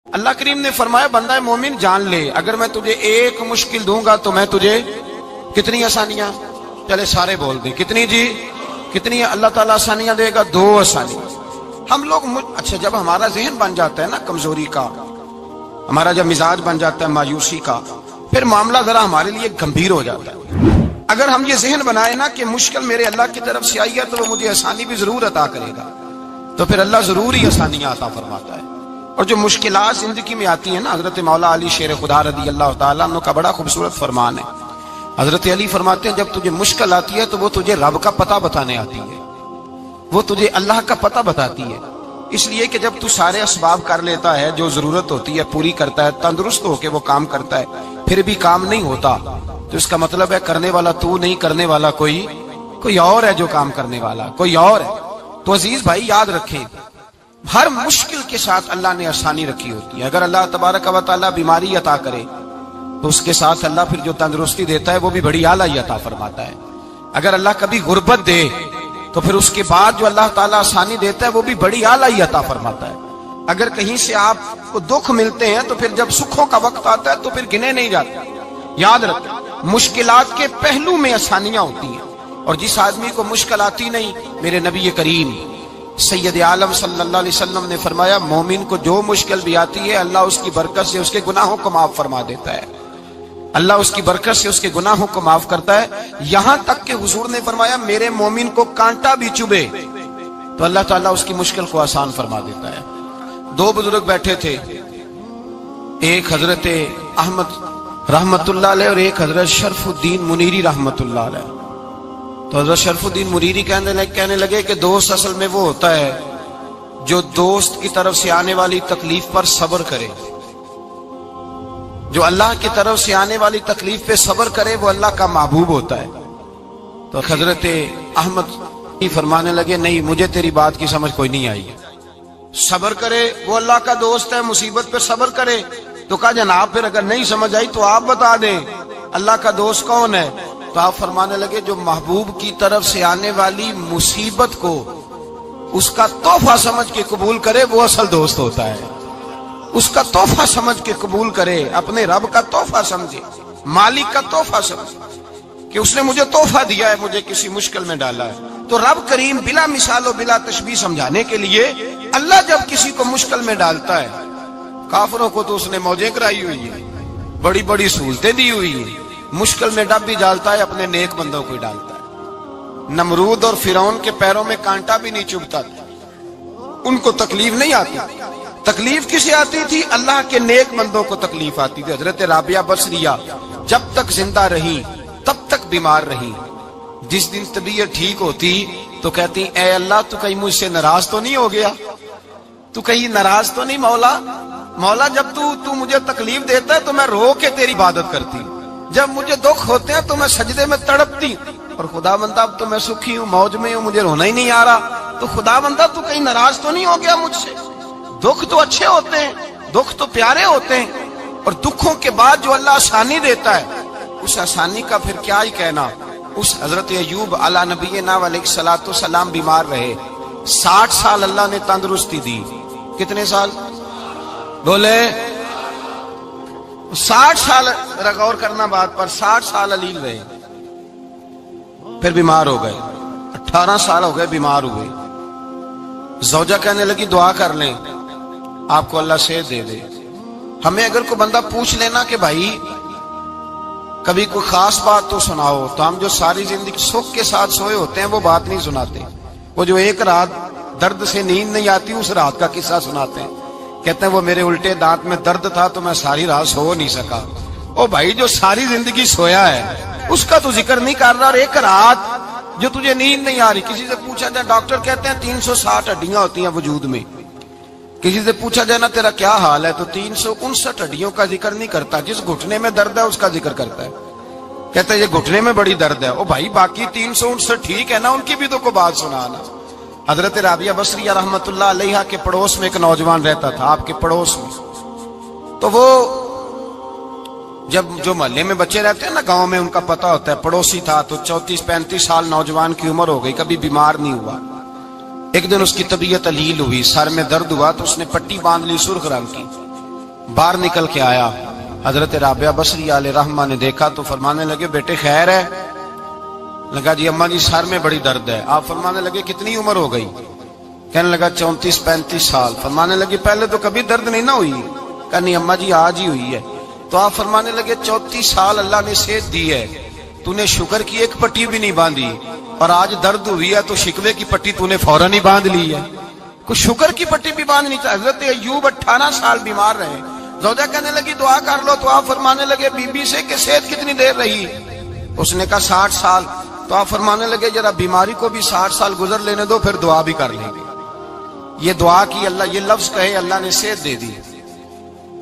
اللہ کریم نے فرمایا بندہ مومن جان لے اگر میں تجھے ایک مشکل دوں گا تو میں تجھے کتنی آسانیاں، چلے سارے بول دیں کتنی جی، کتنی اللہ تعالیٰ آسانیاں دے گا؟ 2 آسانیاں۔ ہم لوگ اچھا جب ہمارا ذہن بن جاتا ہے نا کمزوری کا، ہمارا جب مزاج بن جاتا ہے مایوسی کا، پھر معاملہ ذرا ہمارے لیے گمبھیر ہو جاتا ہے۔ اگر ہم یہ ذہن بنائے نا کہ مشکل میرے اللہ کی طرف سے آئی ہے تو وہ مجھے آسانی بھی ضرور عطا کرے گا، تو پھر اللہ ضرور ہی آسانیاں عطا فرماتا ہے۔ اور جو مشکلات زندگی میں آتی ہیں نا، حضرت مولا علی شیر خدا رضی اللہ تعالیٰ عنہ کا بڑا خوبصورت فرمان ہے۔ حضرت علی فرماتے ہیں جب تجھے مشکل آتی ہے تو وہ تجھے رب کا پتہ بتانے آتی ہے، وہ تجھے اللہ کا پتہ بتاتی ہے، اس لیے کہ جب تو سارے اسباب کر لیتا ہے، جو ضرورت ہوتی ہے پوری کرتا ہے، تندرست ہو کے وہ کام کرتا ہے، پھر بھی کام نہیں ہوتا تو اس کا مطلب ہے کرنے والا تو نہیں، کرنے والا کوئی اور ہے، جو کام کرنے والا کوئی اور ہے۔ تو عزیز بھائی یاد رکھیں، ہر مشکل کے ساتھ اللہ نے آسانی رکھی ہوتی ہے۔ اگر اللہ تبارک و تعالیٰ بیماری عطا کرے تو اس کے ساتھ اللہ پھر جو تندرستی دیتا ہے وہ بھی بڑی اعلیٰ ہی عطا فرماتا ہے۔ اگر اللہ کبھی غربت دے تو پھر اس کے بعد جو اللہ تعالیٰ آسانی دیتا ہے وہ بھی بڑی اعلیٰ ہی عطا فرماتا ہے۔ اگر کہیں سے آپ کو دکھ ملتے ہیں تو پھر جب سکھوں کا وقت آتا ہے تو پھر گنے نہیں جاتے۔ یاد رکھیں مشکلات کے پہلو میں آسانیاں ہوتی ہیں، اور جس آدمی کو مشکل آتی نہیں، میرے نبی کریم سید عالم صلی اللہ علیہ وسلم نے فرمایا مومن کو جو مشکل بھی آتی ہے اللہ اس کی برکت سے اس کے گناہوں کو معاف فرما دیتا ہے، اللہ اس کی برکت سے اس کے گناہوں کو معاف کرتا ہے، یہاں تک کہ حضور نے فرمایا میرے مومن کو کانٹا بھی چبھے تو اللہ تعالیٰ اس کی مشکل کو آسان فرما دیتا ہے۔ 2 بزرگ بیٹھے تھے، ایک حضرت احمد رحمت اللہ علیہ اور ایک حضرت شرف الدین منیری رحمت اللہ علیہ۔ تو حضرت شرف الدین منیری کہنے لگے کہ دوست اصل میں وہ ہوتا ہے جو دوست کی طرف سے آنے والی تکلیف پر صبر کرے، جو اللہ کی طرف سے آنے والی تکلیف پہ صبر کرے وہ اللہ کا محبوب ہوتا ہے۔ تو حضرت احمد فرمانے لگے نہیں مجھے تیری بات کی سمجھ کوئی نہیں آئی، صبر کرے وہ اللہ کا دوست ہے، مصیبت پہ صبر کرے۔ تو کہا جناب پھر اگر نہیں سمجھ آئی تو آپ بتا دیں اللہ کا دوست کون ہے؟ تو آپ فرمانے لگے جو محبوب کی طرف سے آنے والی مصیبت کو اس کا تحفہ سمجھ کے قبول کرے وہ اصل دوست ہوتا ہے، اس کا تحفہ سمجھ کے قبول کرے، اپنے رب کا تحفہ سمجھے، مالک کا تحفہ سمجھے کہ اس نے مجھے تحفہ دیا ہے، مجھے کسی مشکل میں ڈالا ہے۔ تو رب کریم بلا مثال و بلا تشبیہ سمجھانے کے لیے اللہ جب کسی کو مشکل میں ڈالتا ہے، کافروں کو تو اس نے موجیں کرائی ہوئی ہے، بڑی بڑی سہولتیں دی ہوئی ہیں، مشکل میں ڈب بھی ڈالتا ہے، اپنے نیک بندوں کو ہی ڈالتا ہے۔ نمرود اور فرعون کے پیروں میں کانٹا بھی نہیں چبھتا تھا، ان کو تکلیف نہیں آتی، تکلیف کسے آتی تھی؟ اللہ کے نیک بندوں کو تکلیف آتی تھی۔ حضرت رابعہ بصریہ جب تک زندہ رہی تب تک بیمار رہی، جس دن طبیعت ٹھیک ہوتی تو کہتی اے اللہ تو کہیں مجھ سے ناراض تو نہیں ہو گیا، تو کہیں ناراض تو نہیں مولا جب تو مجھے تکلیف دیتا ہے تو میں رو کے تیری عبادت کرتی ہوں، جب مجھے دکھ ہوتے ہیں تو میں سجدے میں تڑپتی ہوں، اور خدا بندہ اب تو میں سکھی ہوں، موج میں ہوں، مجھے رونا ہی نہیں آ رہا، تو خدا بندہ تو کہیں ناراض تو نہیں ہو گیا مجھ سے؟ دکھ تو اچھے ہوتے ہیں، دکھ تو پیارے ہوتے ہیں، اور دکھوں کے بعد جو اللہ آسانی دیتا ہے اس آسانی کا پھر کیا ہی کہنا۔ اس حضرت ایوب علی نبینا علیہ الصلوۃ والسلام بیمار رہے، 60 سال اللہ نے تندرستی دی۔ کتنے سال بولے؟ 60 سال، غور کرنا بات پر، 60 سال علیل رہے، پھر بیمار ہو گئے، 18 سال ہو گئے بیمار ہوئے۔ زوجہ کہنے لگی دعا کر لیں آپ کو اللہ صحت دے دے۔ ہمیں اگر کوئی بندہ پوچھ لینا کہ بھائی کبھی کوئی خاص بات تو سناؤ، تو ہم جو ساری زندگی سکھ کے ساتھ سوئے ہوتے ہیں وہ بات نہیں سناتے، وہ جو ایک رات درد سے نیند نہیں آتی اس رات کا قصہ سناتے ہیں، کہتے ہیں وہ میرے الٹے دانت میں درد تھا تو میں ساری رات سو نہیں سکا۔ او بھائی جو ساری زندگی سویا ہے اس کا تو ذکر نہیں کر رہا، اور ایک رات جو تجھے نیند نہیں آ رہی، کسی سے پوچھا جائے، ڈاکٹر کہتے ہیں 360 ہڈیاں ہوتی ہیں وجود میں، کسی سے پوچھا جائے نا تیرا کیا حال ہے تو 359 ہڈیوں کا ذکر نہیں کرتا، جس گھٹنے میں درد ہے اس کا ذکر کرتا ہے، کہتا ہے یہ گھٹنے میں بڑی درد ہے۔ او بھائی باقی 359 ٹھیک ہے نا، ان کی بھی تو کوئی بات سنانا۔ حضرت رابعہ بصریہ رحمت اللہ علیہ کے پڑوس میں ایک نوجوان رہتا تھا، آپ کے پڑوس میں، تو وہ جب جو محلے میں بچے رہتے ہیں نا گاؤں میں ان کا پتہ ہوتا ہے، پڑوسی تھا تو 34-35 سال نوجوان کی عمر ہو گئی، کبھی بیمار نہیں ہوا۔ ایک دن اس کی طبیعت علیل ہوئی، سر میں درد ہوا تو اس نے پٹی باندھ لی سرخ رنگ کی، باہر نکل کے آیا، حضرت رابعہ بصری علیہ رحمہ نے دیکھا تو فرمانے لگے بیٹے خیر ہے؟ لگا جی اماں جی سر میں بڑی درد ہے۔ آپ فرمانے لگے کتنی عمر ہو گئی؟ کہنے لگا 34-35 سال۔ فرمانے لگے پہلے تو کبھی درد نہیں نہ ہوئی؟ کہنی اماں جی آج ہی ہوئی ہے۔ تو آپ فرمانے لگے 34 سال اللہ نے صحت دی ہے، تو نے شکر کی ایک پٹی بھی نہیں باندھی، اور آج درد ہوئی ہے تو شکوے کی پٹی تو نے فوراً ہی باندھ لی ہے، کوئی شکر کی پٹی بھی باندھنی چاہیے۔ حضرت ایوب 18 سال بیمار رہے، زوجہ کہنے لگی دعا کر لو، تو آپ فرمانے لگے بی بی سے کہ صحت کتنی دیر رہی؟ اس نے کہا 60 سال۔ تو آپ فرمانے لگے ذرا بیماری کو بھی 60 سال گزر لینے دو، پھر دعا بھی کر لیں گے۔ یہ دعا کی، اللہ یہ لفظ کہے اللہ نے صحت دے دی،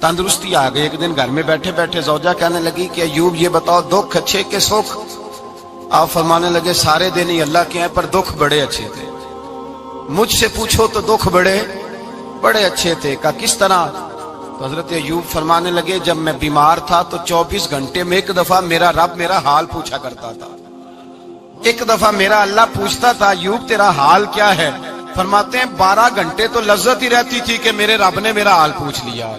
تندرستی آ گئی۔ ایک دن گھر میں بیٹھے بیٹھے زوجہ کہنے لگی کہ ایوب یہ بتاؤ دکھ اچھے کہ سکھ؟ آپ فرمانے لگے سارے دن ہی اللہ کے ہیں، پر دکھ بڑے اچھے تھے۔ مجھ سے پوچھو تو دکھ بڑے اچھے تھے۔ کہا کس طرح؟ تو حضرت ایوب فرمانے لگے جب میں بیمار تھا تو 24 گھنٹے میں ایک دفعہ میرا رب میرا حال پوچھا کرتا تھا، ایک دفعہ میرا اللہ پوچھتا تھا ایوب تیرا حال کیا ہے؟ فرماتے ہیں 12 گھنٹے تو لذت ہی رہتی تھی کہ میرے رب نے میرا حال پوچھ لیا،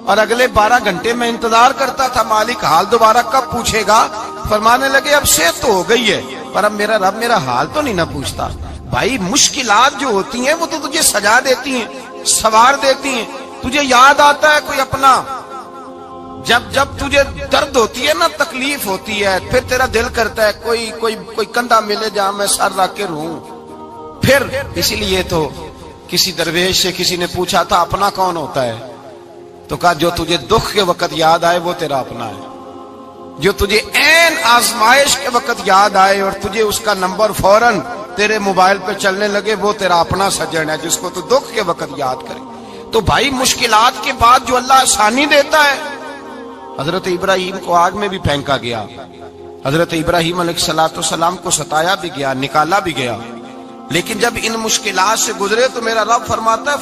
اور اگلے 12 گھنٹے میں انتظار کرتا تھا مالک حال دوبارہ کب پوچھے گا۔ فرمانے لگے اب صحت تو ہو گئی ہے، پر اب میرا رب میرا حال تو نہیں نہ پوچھتا۔ بھائی مشکلات جو ہوتی ہیں وہ تو تجھے سجا دیتی ہیں، سوار دیتی ہیں، تجھے یاد آتا ہے کوئی اپنا۔ جب تجھے درد ہوتی ہے نا، تکلیف ہوتی ہے، پھر تیرا دل کرتا ہے کوئی کندھا ملے جہاں میں سر رکھ کے رہوں۔ پھر اسی لیے تو کسی درویش سے کسی نے پوچھا تھا اپنا کون ہوتا ہے؟ تو کہا جو تجھے دکھ کے وقت یاد آئے وہ تیرا اپنا ہے، جو تجھے عین آزمائش کے وقت یاد آئے اور تجھے اس کا نمبر فوراً تیرے موبائل پہ چلنے لگے وہ تیرا اپنا سجن ہے، جس کو تو دکھ کے وقت یاد کرے۔ تو بھائی مشکلات کے بعد جو اللہ آسانی دیتا ہے، حضرت ابراہیم کو آگ میں بھی پھینکا گیا، حضرت ابراہیم علیہ السلام کو ستایا بھی گیا، نکالا بھی گیا، لیکن جب ان مشکلات سے گزرے تو میرا رب فرماتا ہے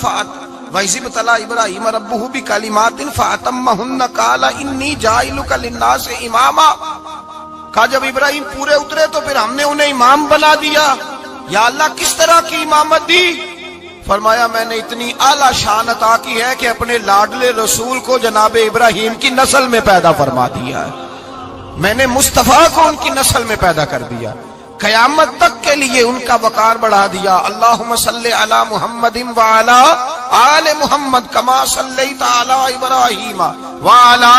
وَإِذِ ابْتَلَىٰ إِبْرَاهِيمَ رَبُّهُ بِكَلِمَاتٍ فَأَتَمَّهُنَّ قَالَ إِنِّي جَاعِلُكَ لِلنَّاسِ إِمَامًا۔ کہا جب ابراہیم پورے اترے تو پھر ہم نے انہیں امام بنا دیا۔ یا اللہ کس طرح کی امامت دی؟ فرمایا میں نے اتنی اعلیٰ شان عطا کی ہے کہ اپنے لاڈلے رسول کو جناب ابراہیم کی نسل میں پیدا فرما دیا ہے، میں نے مصطفیٰ کو ان کی نسل میں پیدا کر دیا، قیامت تک کے لیے ان کا وقار بڑھا دیا۔ اللہم صلی علی محمد وعلی آل محمد کما صلیت علی ابراہیم وعلی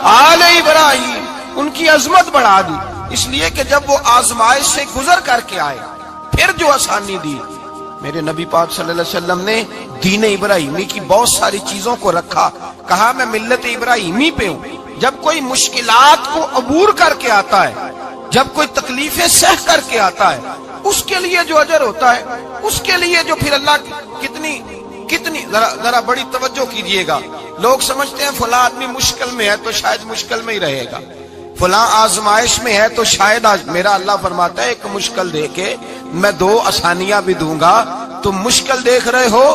آل ابراہیم، ان کی عظمت بڑھا دی، اس لیے کہ جب وہ آزمائش سے گزر کر کے آئے پھر جو آسانی دی۔ میرے نبی پاک صلی اللہ علیہ وسلم نے دین ابراہیمی کی بہت ساری چیزوں کو رکھا، کہا میں ملت ابراہیمی پہ ہوں۔ جب کوئی مشکلات کو عبور کر کے آتا ہے، جب کوئی تکلیفیں سہ کر کے آتا ہے، اس کے لیے جو اجر ہوتا ہے، اس کے لیے جو پھر اللہ کتنی ذرا بڑی توجہ کیجئے گا۔ لوگ سمجھتے ہیں فلاں آدمی مشکل میں ہے تو شاید مشکل میں ہی رہے گا، فلاں آزمائش میں ہے تو شاید میرا اللہ فرماتا ہے ایک مشکل دے کے میں 2 آسانیاں بھی دوں گا۔ تم مشکل دیکھ رہے ہو،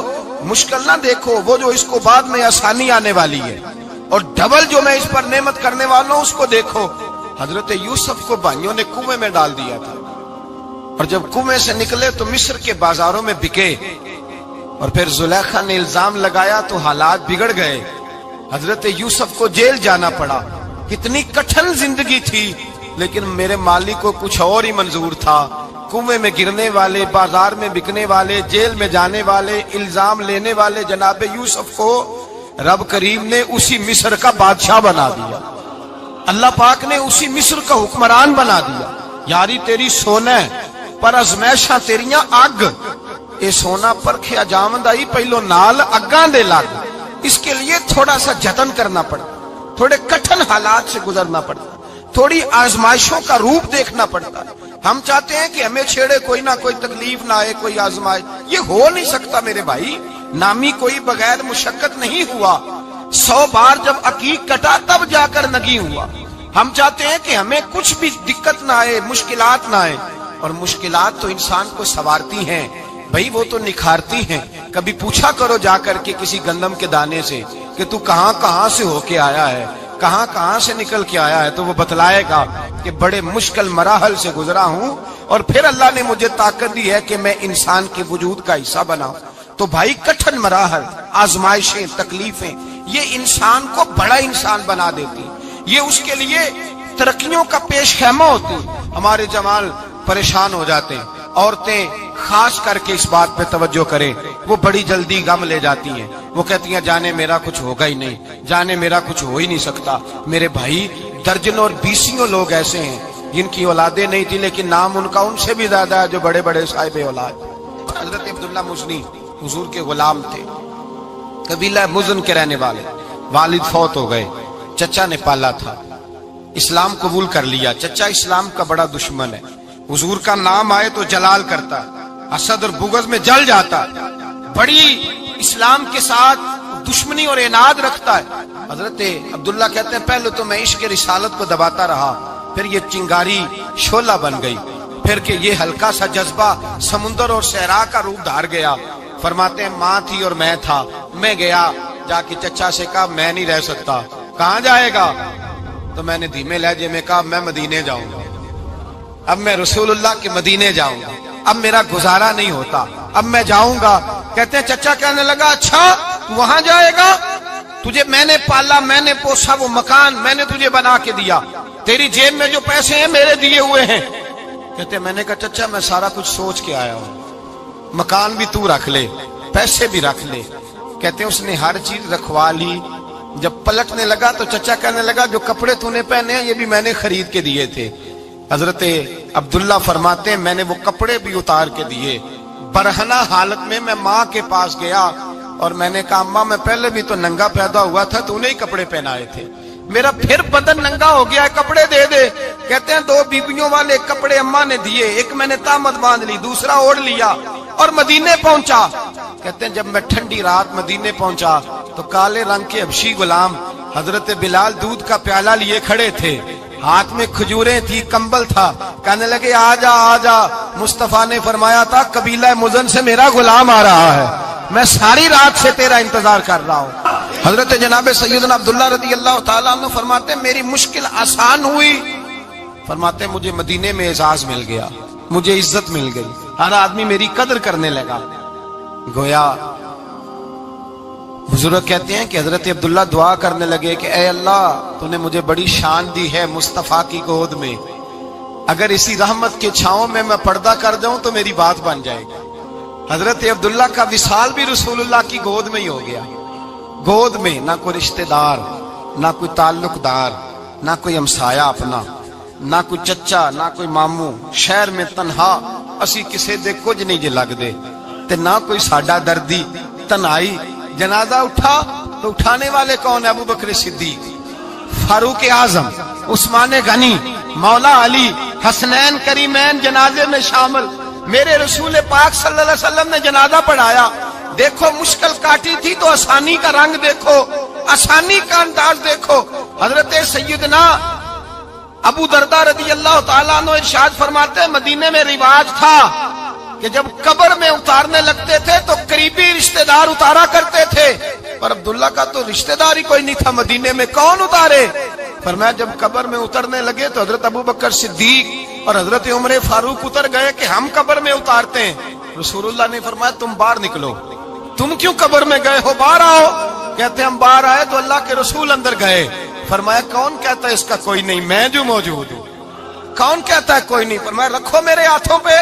مشکل نہ دیکھو، وہ جو اس کو بعد میں آسانی آنے والی ہے، اور ڈبل جو میں اس پر نعمت کرنے والا ہوں اس کو دیکھو۔ حضرت یوسف کو بھائیوں نے کنویں میں ڈال دیا تھا، اور جب کنویں سے نکلے تو مصر کے بازاروں میں بکے، اور پھر زلیخا نے الزام لگایا تو حالات بگڑ گئے، حضرت یوسف کو جیل جانا پڑا۔ کتنی کٹھن زندگی تھی، لیکن میرے مالک کو کچھ اور ہی منظور تھا۔ کنویں میں گرنے والے، بازار میں بکنے والے، جیل میں جانے والے، الزام لینے والے جناب یوسف کو رب کریم نے اسی مصر کا بادشاہ بنا دیا، اللہ پاک نے اسی مصر کا حکمران بنا دیا۔ یاری تیری سونا پر ازمیشاں تیریاں اگ، اے سونا پرکھیا جامدائی پہلو نال اگاں دے لگ، اس کے لیے تھوڑا سا جتن کرنا پڑتا، تھوڑے کٹھن حالات سے گزرنا پڑتا، تھوڑی آزمائشوں کا روپ دیکھنا پڑتا۔ ہم چاہتے ہیں کہ ہمیں چھیڑے کوئی نہ کوئی تکلیف نہ آئے، کوئی آزمائش، یہ ہو نہیں سکتا میرے بھائی۔ نامی کوئی بغیر مشقت نہیں ہوا، 100 بار جب عقیق کٹا تب جا کر نگی ہوا۔ ہم چاہتے ہیں کہ ہمیں کچھ بھی دقت نہ آئے، مشکلات نہ آئے، اور مشکلات تو انسان کو سنوارتی ہیں بھائی، وہ تو نکھارتی ہیں۔ کبھی پوچھا کرو جا کر کے کسی گندم کے دانے سے کہ تو کہاں سے ہو کے آیا ہے، کہاں سے نکل کے آیا ہے، تو وہ بتلائے گا کہ بڑے مشکل مراحل سے گزرا ہوں، اور پھر اللہ نے مجھے طاقت دی ہے کہ میں انسان کے وجود کا حصہ بناؤں۔ تو بھائی کٹھن مراحل، آزمائشیں، تکلیفیں، یہ انسان کو بڑا انسان بنا دیتی، یہ اس کے لیے ترقیوں کا پیش خیمہ ہوتی۔ ہمارے جوان پریشان ہو جاتے ہیں، عورتیں خاص کر کے اس بات پہ توجہ کریں، وہ بڑی جلدی غم لے جاتی ہیں، وہ کہتی ہیں جانے میرا کچھ ہوگا ہی نہیں، جانے میرا کچھ ہو ہی نہیں سکتا۔ میرے بھائی درجنوں اور بیسیوں لوگ ایسے ہیں جن کی اولادیں نہیں تھی لیکن نام ان کا ان سے بھی زیادہ ہے جو بڑے بڑے صاحب اولاد۔ حضرت عبداللہ مزنی حضور کے غلام تھے، قبیلہ مزن کے رہنے والے، والد فوت ہو گئے، چچا نے پالا تھا، اسلام قبول کر لیا۔ چچا اسلام کا بڑا دشمن ہے، حضور کا نام آئے تو جلال کرتا، حسد اور بغض میں جل جاتا، بڑی اسلام کے ساتھ دشمنی اور عناد رکھتا ہے۔ حضرت عبداللہ کہتے ہیں پہلے تو میں عشق رسالت کو دباتا رہا، پھر یہ چنگاری شعلہ بن گئی، پھر کہ یہ ہلکا سا جذبہ سمندر اور صحرا کا روپ دھار گیا۔ فرماتے ہیں ماں تھی اور میں تھا، میں گیا جا کے چچا سے کہا میں نہیں رہ سکتا۔ کہاں جائے گا؟ تو میں نے دھیمے لہجے میں کہا میں مدینے جاؤں گا، اب میں رسول اللہ کے مدینے جاؤں گا، اب میرا گزارا نہیں ہوتا، اب میں جاؤں گا۔ کہتے ہیں چچا کہنے لگا اچھا وہاں جائے گا؟ تجھے میں نے پالا، میں نے پوسا، وہ مکان میں نے تجھے بنا کے دیا، تیری جیب میں جو پیسے ہیں میرے دیے ہوئے ہیں۔ کہتے ہیں میں نے کہا چچا میں سارا کچھ سوچ کے آیا ہوں، مکان بھی تو رکھ لے، پیسے بھی رکھ لے۔ کہتے ہیں اس نے ہر چیز رکھوا لی۔ جب پلٹنے لگا تو چچا کہنے لگا جو کپڑے تو نے پہنے ہیں یہ بھی میں نے خرید کے دیے تھے۔ حضرت عبداللہ فرماتے ہیں میں نے وہ کپڑے بھی اتار کے دیے، برہنہ حالت میں میں ماں کے پاس گیا اور میں نے کہا اماں میں پہلے بھی تو ننگا پیدا ہوا تھا، تو نے ہی کپڑے پہنائے تھے، میرا پھر بدن ننگا ہو گیا ہے، کپڑے دے دے۔ کہتے ہیں 2 بیبیوں والے کپڑے اماں نے دیے، ایک میں نے تامت باندھ لی، دوسرا اوڑھ لیا اور مدینے پہنچا۔ کہتے ہیں جب میں ٹھنڈی رات مدینے پہنچا تو کالے رنگ کے حبشی غلام حضرت بلال دودھ کا پیالہ لیے کھڑے تھے، ہاتھ میں کھجوریں تھی، کمبل تھا، کہنے لگے آجا آجا، مصطفیٰ نے فرمایا تھا قبیلہ مزن سے میرا غلام آ رہا ہے، میں ساری رات سے تیرا انتظار کر رہا ہوں۔ حضرت جناب سیدنا عبداللہ رضی اللہ تعالیٰ عنہ فرماتے ہیں میری مشکل آسان ہوئی، فرماتے ہیں مجھے مدینے میں اعزاز مل گیا، مجھے عزت مل گئی، ہر آدمی میری قدر کرنے لگا۔ گویا بزرگ کہتے ہیں کہ حضرت عبداللہ دعا کرنے لگے کہ اے اللہ تو نے مجھے بڑی شان دی ہے مصطفیٰ کی گود میں، اگر اسی رحمت کے چھاؤں میں پردہ کر جاؤں تو میری بات بن جائے گی۔ حضرت عبداللہ کا وصال بھی رسول اللہ کی گود میں ہی ہو گیا، گود میں نہ کوئی رشتہ دار، نہ کوئی تعلق دار، نہ کوئی ہمسایا اپنا، نہ کوئی چچا، نہ کوئی ماموں، شہر میں تنہا اسی کسے دے کچھ نہیں جے لگ دے تے نہ کوئی ساڈا دردی، تنہائی۔ جنازہ اٹھا تو اٹھانے والے کون ہیں؟ ابو بکر صدیق، فاروق اعظم، عثمان غنی، مولا علی، حسنین کریمین جنازے میں شامل۔ میرے رسول پاک صلی اللہ علیہ وسلم نے جنازہ پڑھایا، دیکھو مشکل کاٹی تھی تو آسانی کا رنگ دیکھو، آسانی کا انداز دیکھو۔ حضرت سیدنا ابو دردہ رضی اللہ تعالیٰ عنہ ارشاد فرماتے ہیں مدینے میں رواج تھا کہ جب قبر میں اتارنے لگتے تھے تو قریبی رشتہ دار اتارا کرتے تھے، پر عبداللہ کا تو رشتہ دار ہی کوئی نہیں تھا مدینے میں، کون اتارے؟ فرمایا جب قبر میں اترنے لگے تو حضرت ابو بکر صدیق اور حضرت عمر فاروق اتر گئے کہ ہم قبر میں اتارتے ہیں۔ رسول اللہ نے فرمایا تم باہر نکلو، تم کیوں قبر میں گئے ہو، باہر آؤ۔ کہتے ہم باہر آئے تو اللہ کے رسول اندر گئے، فرمایا کون کہتا ہے اس کا کوئی نہیں، میں جو موجود ہوں، کون کہتا ہے کوئی نہیں؟ فرمایا رکھو میرے ہاتھوں پہ۔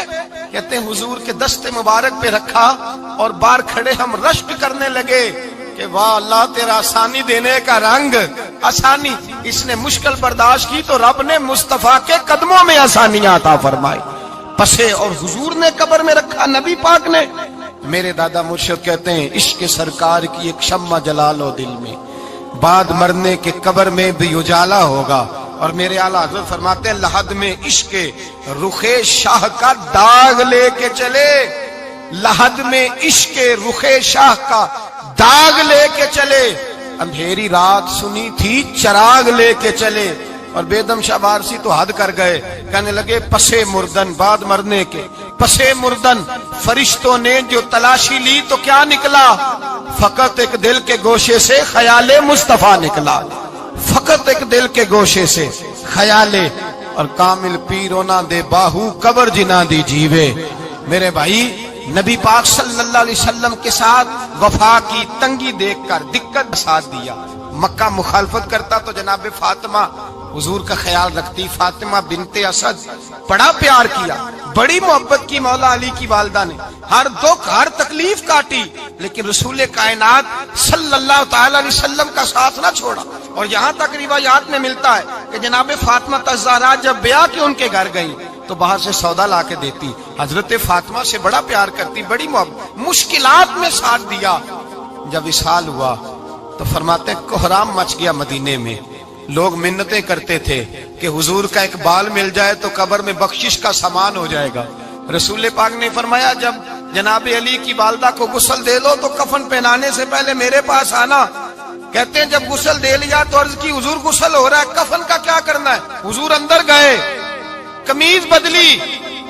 کہتے ہیں حضور کے دست مبارک پہ رکھا اور باہر کھڑے ہم رشک کرنے لگے کہ واہ اللہ تیرا آسانی دینے کا رنگ، آسانی۔ اس نے مشکل برداشت کی تو رب نے مصطفیٰ کے قدموں میں آسانیاں عطا فرمائی، پسے اور حضور نے قبر میں رکھا، نبی پاک نے۔ میرے دادا مرشد کہتے ہیں عشق سرکار کی ایک شمع جلا لو دل میں، بعد مرنے کے قبر میں بھی اجالا ہوگا۔ اور میرے اعلیٰ حضرت فرماتے ہیں لحد میں عشق رخ شاہ کا داغ لے کے چلے، لحد میں عشق رخ شاہ کا داغ لے کے چلے، اندھیری رات سنی تھی چراغ لے کے چلے۔ اور بیدم شاہ بارسی تو حد کر گئے، کہنے لگے پسے مردن، بعد مرنے کے پسے مردن فرشتوں نے جو تلاشی لی تو کیا نکلا؟ فقط ایک دل کے گوشے سے خیال مصطفیٰ نکلا، فقط ایک دل کے گوشے سے خیال۔ اور کامل پیرو نہ دے باہو قبر جنا دی جیوے۔ میرے بھائی نبی پاک صلی اللہ علیہ وسلم کے ساتھ وفا کی تنگی دیکھ کر دقت ساتھ دیا. مکہ مخالفت کرتا تو جناب فاطمہ حضور کا خیال رکھتی. فاطمہ بنت اسد بڑا پیار کیا, بڑی محبت کی مولا علی کی والدہ نے, ہر دکھ ہر تکلیف کاٹی, لیکن رسول کائنات صلی اللہ تعالی علیہ وسلم کا ساتھ نہ چھوڑا. اور یہاں تک روایات میں ملتا ہے کہ جناب فاطمہ الزہرا جب بیعہ کے ان کے گھر گئی تو باہر سے سودا لا کے دیتی. حضرت فاطمہ سے بڑا پیار کرتی, بڑی محبت, مشکلات میں ساتھ دیا. جب وصال ہوا تو فرماتے کوہرام مچ گیا مدینے میں. لوگ منتیں کرتے تھے کہ حضور کا ایک بال مل جائے تو قبر میں بخشش کا سامان ہو جائے گا. رسول پاک نے فرمایا جب جناب علی کی والدہ کو غسل دے لو تو کفن پہنانے سے پہلے میرے پاس آنا. کہتے ہیں جب غسل دے لیا تو عرض کی حضور غسل ہو رہا ہے, کفن کا کیا کرنا ہے؟ حضور اندر گئے, قمیض بدلی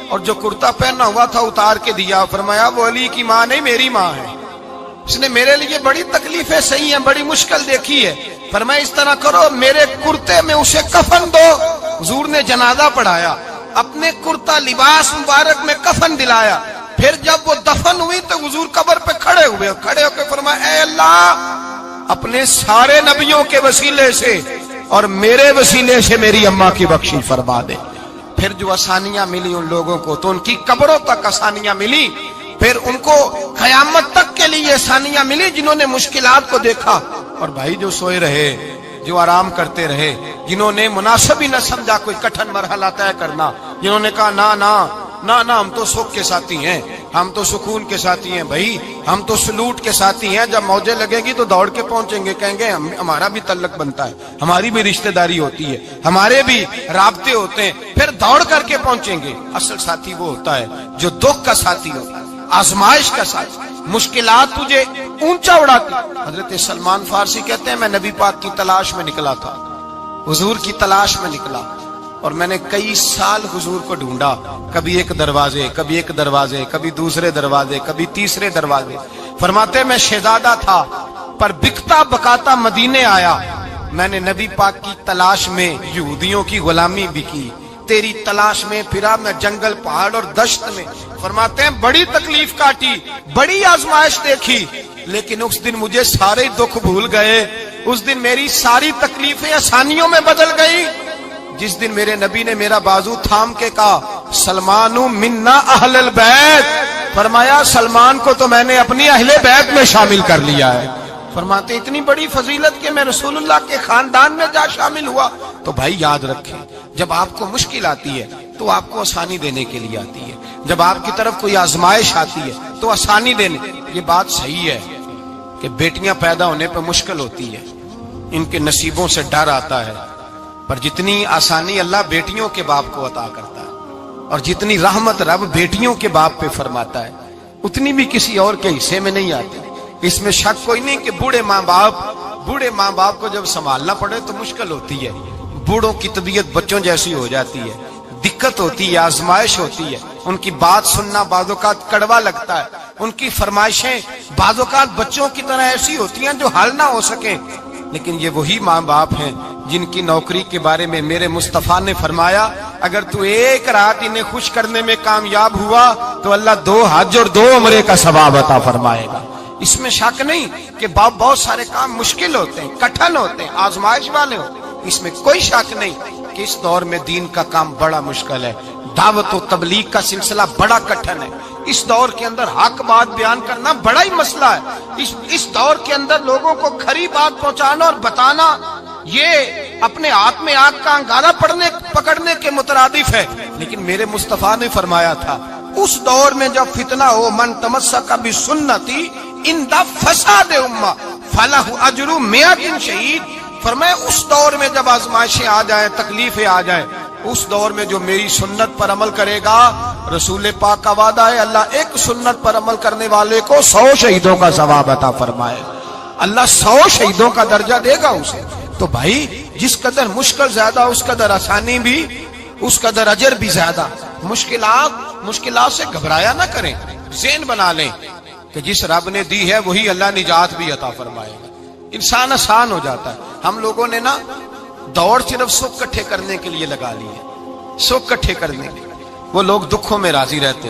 اور جو کرتا پہنا ہوا تھا اتار کے دیا. فرمایا وہ علی کی ماں نہیں میری ماں ہے, اس نے میرے لیے بڑی تکلیفیں سہی ہیں, بڑی مشکل دیکھی ہے. فرمایا اس طرح کرو میرے کرتے میں اسے کفن دو. حضور نے جنازہ پڑھایا, اپنے کرتا لباس مبارک میں کفن دلایا. پھر جب وہ دفن ہوئی تو حضور قبر پہ کھڑے ہوئے, کھڑے ہو کے فرمایا اے اللہ اپنے سارے نبیوں کے وسیلے سے اور میرے وسیلے سے میری اماں کی بخشش فرما دے. پھر جو آسانیاں ملی ان لوگوں کو تو ان کی قبروں تک آسانیاں ملی, پھر ان کو قیامت تک کے لیے آسانیاں ملی جنہوں نے مشکلات کو دیکھا. اور بھائی جو سوئے رہے, جو آرام کرتے رہے, جنہوں نے مناسب ہی نہ سمجھا کوئی کٹھن مرحلہ طے کرنا, جنہوں نے کہا نا نا نا نا ہم تو سکھ کے ساتھی ہیں, ہم تو سکون کے ساتھی ہیں, بھائی ہم تو سلوٹ کے ساتھی ہیں, جب موجیں لگے گی تو دوڑ کے پہنچیں گے, کہیں گے ہمارا بھی تعلق بنتا ہے, ہماری بھی رشتہ داری ہوتی ہے, ہمارے بھی رابطے ہوتے ہیں, پھر دوڑ کر کے پہنچیں گے. اصل ساتھی وہ ہوتا ہے جو دکھ کا ساتھی ہوتا ہے, آزمائش کا ساتھی, مشکلات تجھے اونچا اڑاتی. حضرت سلمان فارسی کہتے ہیں میں نبی پاک کی تلاش میں نکلا تھا, حضور کی تلاش میں نکلا, اور میں نے کئی سال حضور کو ڈھونڈا, کبھی ایک دروازے, کبھی ایک دروازے, کبھی دوسرے دروازے, کبھی تیسرے دروازے. فرماتے میں شہزادہ تھا پر بکتا بکاتا مدینے آیا. میں نے نبی پاک کی تلاش میں یہودیوں کی غلامی بھی کی, تیری تلاش میں پھرا میں جنگل پہاڑ اور دشت میں. فرماتے ہیں بڑی تکلیف کاٹی, بڑی آزمائش دیکھی, لیکن اس دن مجھے سارے دکھ بھول گئے. اس دن میری ساری تکلیفیں آسانیوں میں بدل گئی جس دن میرے نبی نے میرا بازو تھام کے کہا سلمان منا اہل البیت. فرمایا سلمان کو تو میں نے اپنی اہل بیت میں شامل کر لیا ہے. فرماتے اتنی بڑی فضیلت کہ میں رسول اللہ کے خاندان میں جا شامل ہوا. تو بھائی یاد رکھیں, جب آپ کو مشکل آتی ہے تو آپ کو آسانی دینے کے لیے آتی ہے, جب آپ کی طرف کوئی آزمائش آتی ہے تو آسانی دینے. یہ بات صحیح ہے کہ بیٹیاں پیدا ہونے پہ مشکل ہوتی ہے, ان کے نصیبوں سے ڈر آتا ہے, پر جتنی آسانی اللہ بیٹیوں کے باپ کو عطا کرتا ہے اور جتنی رحمت رب بیٹیوں کے باپ پہ فرماتا ہے اتنی بھی کسی اور کے حصے میں نہیں آتی. اس میں شک کوئی نہیں کہ بوڑھے ماں باپ کو جب سنبھالنا پڑے تو مشکل ہوتی ہے. بوڑھوں کی طبیعت بچوں جیسی ہو جاتی ہے, دقت ہوتی ہے, آزمائش ہوتی ہے, ان کی بات سننا بعض اوقات کڑوا لگتا ہے, ان کی فرمائشیں بعض اوقات بچوں کی طرح ایسی ہوتی ہیں جو حل نہ ہو سکیں. لیکن یہ وہی ماں باپ ہیں جن کی نوکری کے بارے میں میرے مصطفیٰ نے فرمایا اگر تو ایک رات انہیں خوش کرنے میں کامیاب ہوا تو اللہ 2 حج اور 2 عمرے کا ثواب عطا فرمائے گا. اس میں شک نہیں کہ بہت سارے کام مشکل ہوتے ہیں, کٹھن ہوتے ہیں, آزمائش والے ہوتے ہیں. اس میں کوئی شک نہیں کہ اس دور میں دین کا کام بڑا مشکل ہے, دعوت و تبلیغ کا سلسلہ بڑا کٹھن ہے. اس دور کے اندر حق بات بیان کرنا بڑا ہی مسئلہ ہے. اس دور کے اندر لوگوں کو کھری بات پہنچانا اور بتانا یہ اپنے ہاتھ میں آگ کا انگارہ پکڑنے کے مترادف ہے. لیکن میرے مصطفیٰ نے فرمایا تھا اس دور میں جب فتنہ ہو من تمسک بسنتی ان دا فساد امہ فلہ اجر 100 شہید. فرمایا اس دور میں جب آزمائشیں آ جائیں, تکلیفیں آ جائیں, اس دور میں جو میری سنت پر عمل کرے گا, رسول پاک کا وعدہ ہے اللہ ایک سنت پر عمل کرنے والے کو 100 شہیدوں کا ثواب عطا فرمائے. اللہ 100 شہیدوں کا درجہ دے گا اسے. تو بھائی جس قدر مشکل زیادہ اس قدر آسانی بھی, اس قدر اجر بھی زیادہ. مشکلات سے گھبرایا نہ کریں, ذہن بنا لیں کہ جس رب نے دی ہے وہی اللہ نجات بھی عطا فرمائے گا. انسان آسان ہو جاتا ہے. ہم لوگوں نے نا دوڑ صرف سکھ کٹھے کرنے کے لیے لگا لی ہے, سکھ کٹھے کرنے کے. وہ لوگ دکھوں میں راضی رہتے,